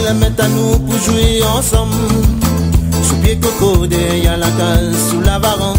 les mettre à nous pour jouer ensemble. Sous pied coco, derrière la case, sous la varande.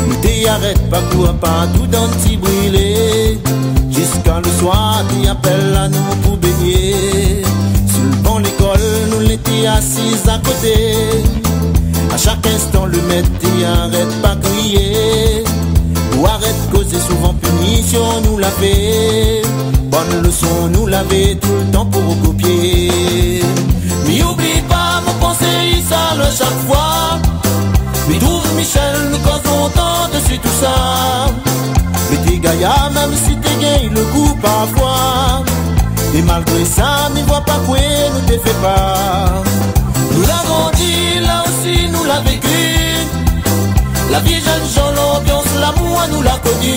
Nous t'arrête pas pour partout dans le petit brûlé. Jusqu'à le soir, t'y appelles à nous pour baigner. Sur le banc l'école, nous l'étions assis à côté. À chaque instant, le maître t'y arrête pas crier. Ou arrête causer, souvent punition, nous la fait. Bonne leçon, nous l'avait tout le temps pour copier. Mais oublie pas mon conseil, ça le chaque fois. Mais trouve Michel, nous causons tant dessus tout ça. Mais t'es gaillard, même si t'es gay, le coup parfois. Et malgré ça, n'y vois pas quoi, nous t'es fait pas. Nous l'avons dit, là aussi nous l'a vécu. La vie jeune gens, l'ambiance, l'amour, nous l'a connu.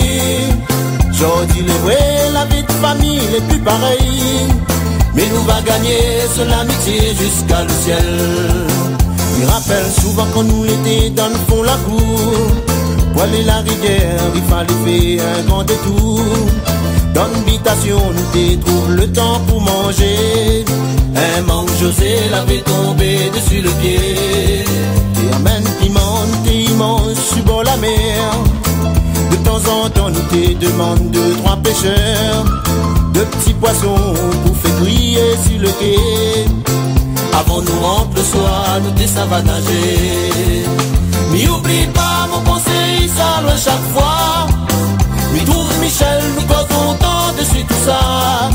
J'en dis les vrais, la vie de famille n'est plus pareille. Mais nous va gagner sur l'amitié jusqu'à le ciel. Il rappelle souvent quand nous l'étions dans le fond la cour. Pour aller la rivière, il fallait faire un grand détour. Dans l'habitation, nous trouve le temps pour manger. Un manque José l'avait tombé dessus le pied. Et amène piment, t'es immense, sur bord la mer. De temps en temps, nous te demandons 2, 3 pêcheurs. De petits poissons pour faire griller sur le quai. Avant nous rentre le soir, nous te savons nager. Mais oublie pas mon conseil, ça loin chaque fois. Mais trouve Michel, nous causons tant dessus tout ça.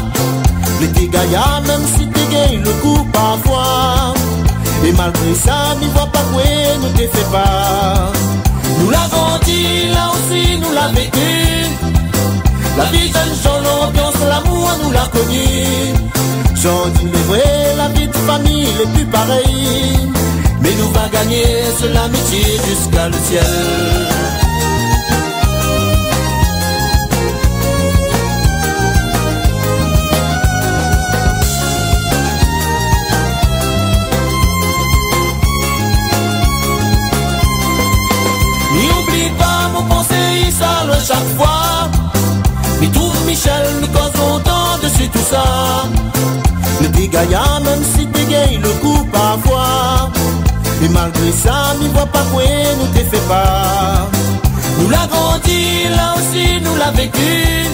L'été gaillard, même si t'es gay, le coup parfois. Et malgré ça, n'y vois pas quoi, nous te fait pas. Nous l'avons dit, là aussi nous l'a vécu. La vie jeune gens, l'ambiance, l'amour, nous l'a connu. J'en dis les vrais, la vie de famille n'est plus pareille. Mais nous va gagner sur l'amitié jusqu'à le ciel. N'oublie pas mon conseil, ça le chaque fois. Mais trouve Michel, nous causons tant dessus tout ça. Le petit gaillard, même si t'es gay, le coup parfois. Et malgré ça, n'y vois pas quoi, nous te fait pas. Nous l'avons dit, là aussi nous l'a vécu.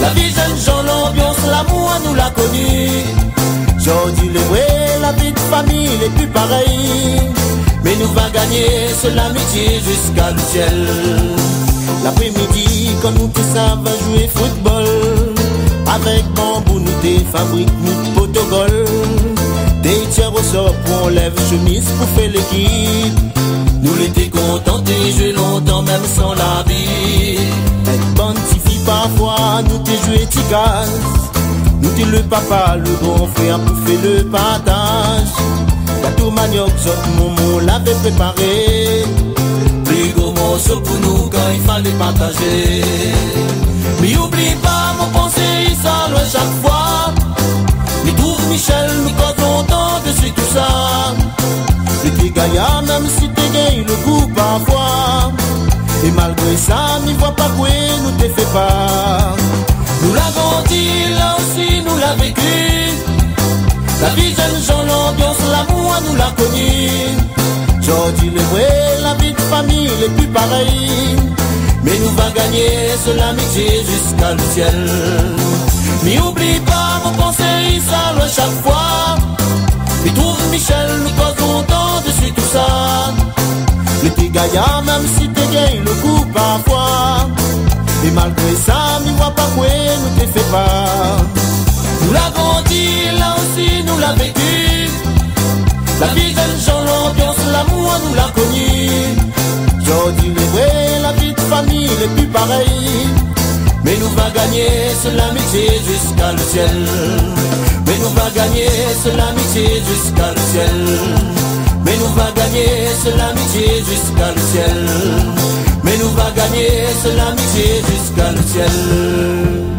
La vie jeune gens, l'ambiance, l'amour, nous l'a connu. J'en dis les vrais, la vie de famille n'est plus pareille. Mais nous va gagner sur l'amitié jusqu'à le ciel. L'après-midi, quand nous te savons jouer football, avec bambou, nous te fabrique nous potogol. Des tiers au sort pour on lève chemise pour faire l'équipe. Nous l'étions contents de jouer longtemps même sans la vie. Avec bonne petite fille parfois, nous te joué ticas. Nous t'es le papa, le grand frère pour faire le partage. Gâteau manioc, autres momos l'avait préparé. Plus gros morceau pour nous quand il fallait partager. Mais oublie pas mon conseil, ça loin chaque fois. Mais trouve Michel, nous causons tant dessus tout ça. Les petits gaillards, même si t'es gay, le coup parfois. Et malgré ça, n'y vois pas quoi, nous te fait pas. Nous l'avons dit, là aussi nous l'a vécu. La vie jeune gens, l'ambiance, l'amour, nous l'a connu. J'en dis les vrais, la vie de famille n'est plus pareille. Mais nous va gagner sur l'amitié jusqu'à le ciel. Mais oublie pas mon conseil, ça loin chaque fois. Mais trouve Michel, nous causons tant dessus tout ça. Les petits gaillards, même si t'es gay, le coup parfois. Et malgré ça, n'y vois pas quoi, nous te fait pas. Nous l'avons dit, là aussi nous l'a vécu. La vie jeune gens, l'ambiance, l'amour, nous l'a connu. J'en dis les vrais, la vie de famille n'est plus pareille. Mais nous va gagner sur l'amitié jusqu'à le ciel. Mais nous va gagner sur l'amitié jusqu'à le ciel. Mais nous va gagner sur l'amitié jusqu'à le ciel. Mais nous va gagner sur l'amitié jusqu'à le ciel.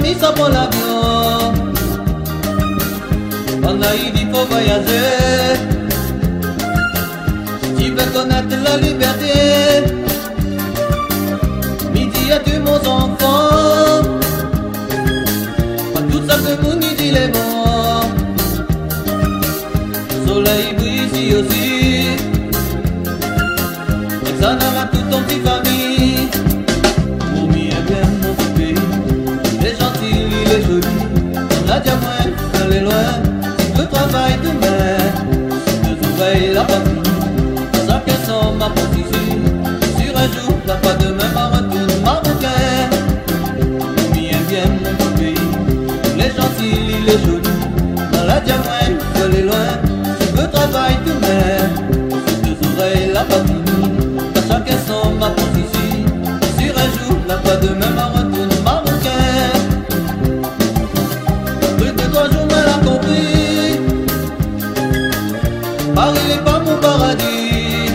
amis, ça prend l'avion. En Haïti, il faut voyager. Si tu veux connaître la liberté, midi à tous mon enfant. Pas tout ça que mon midi les bons. Le soleil brille ici aussi. Et ça n'a pas tout ton petit famille. Pour m'y est bien mon pays. Les gentils, les jolis. On a déjà moins, on est loin. Si tu travailles demain, si deux oreilles la patrie. Chacun son ma position. Sur un jour, la pas demain, ma retourne marocain. Pour m'y est bien mon pays. Les gentils, les jolis. On a déjà moins, on est loin. Si tu travailles demain, si deux oreilles la patrie. Chacun son ma position. Sur un jour, la pas demain, ma retourne marocain. Plus de 3 jours, mal a compris. Paris n'est pas mon paradis.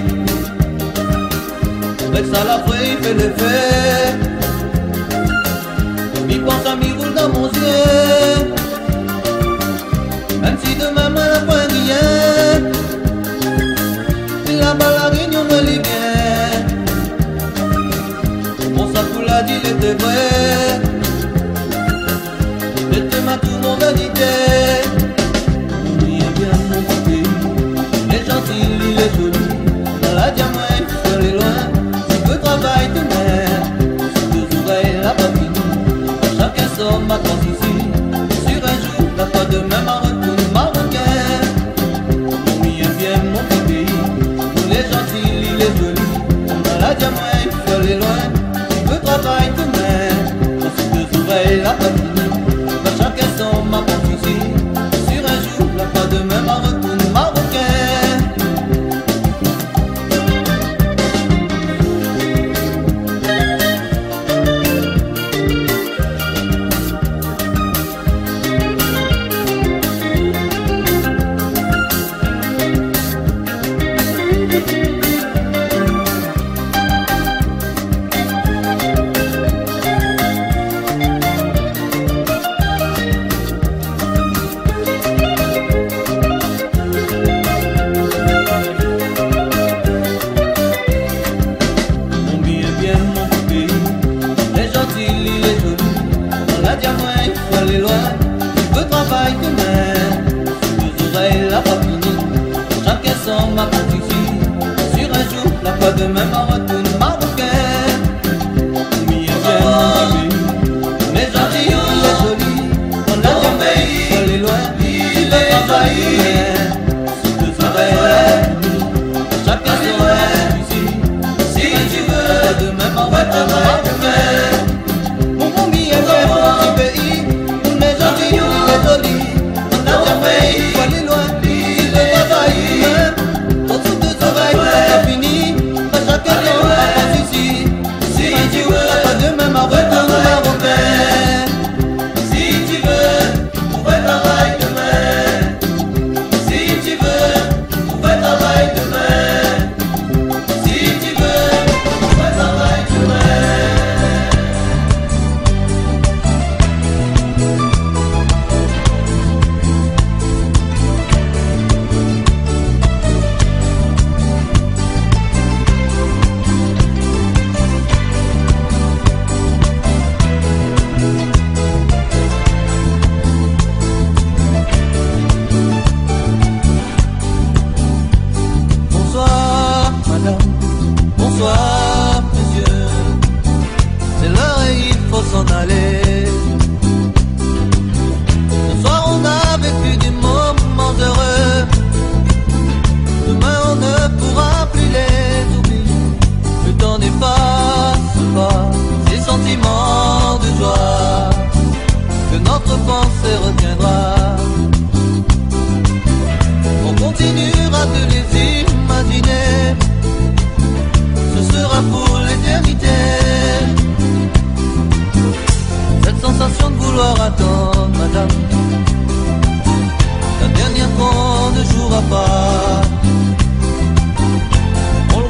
Avec ça, la vraie, il fait l'effet. Il pense à m'y roule dans mon yeux. Même si demain, mal a point rien. Là-bas, la réunion me lit bien. Mon sac l'a dit, il était vrai. C'était ma tout mon vanité. On y est bien mon pays. Les gentils, les jolis. Dans la diamant, je les loin. Si peu travail demain, si deux oreilles la pas fini. Chacun sort ma cause ici. Sur un jour, la pas demain, ma retourne marocain. On y est bien mon pays. Les gentils, les jolis. Dans la diamant, je les loin. Si peu travail demain, si deux oreilles la pas fini. Chacun son ma ici. Sur un jour, la pas demain, ma retourne marocain. Demain, ma retourne marocain. Mi est bien mon pays. Les gentils, les jolis. On a jamais, on est loin. Si le travail si deux oreilles, chacun son rêve ici. Si tu veux, demain, ma retourne marocain. Mon mi est bien mon petit pays. Les gentils, les jolis. On a jamais, on est loin. Si le travail si deux oreilles, c'est fini. Si tu veux, pas demain ma retourne marocain. Si tu veux, on va travailler demain. Si tu veux, on va travailler demain. Si tu veux, on va travailler demain. Bonsoir, monsieur. C'est l'heure et il faut s'en aller. Ce soir on a vécu des moments heureux. Demain on ne pourra plus les oublier. Le temps n'efface pas ces sentiments de joie que notre pensée retiendra. On continuera de les imaginer. Ce sera pour l'éternité. Cette sensation de vouloir attendre, madame, la dernière qu'on ne jouera pas. On le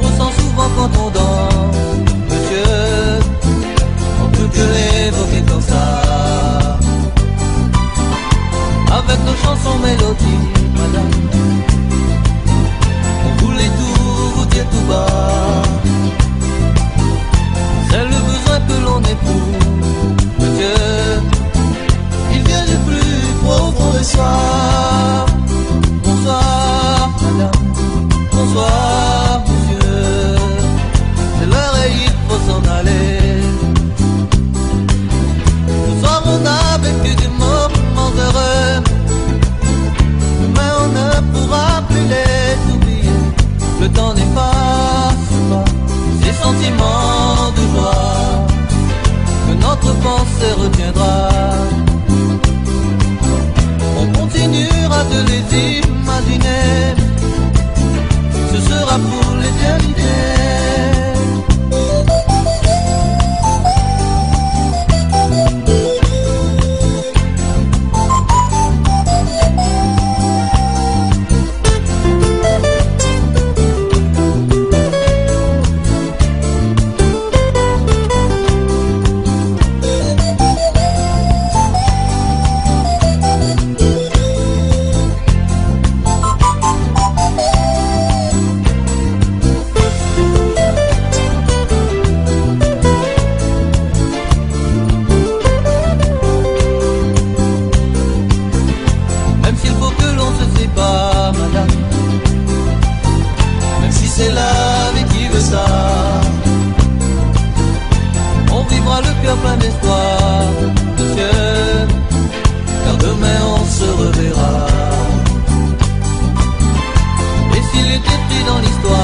ça. On vivra le cœur plein d'espoir, monsieur, car demain on se reverra. Et s'il était pris dans l'histoire,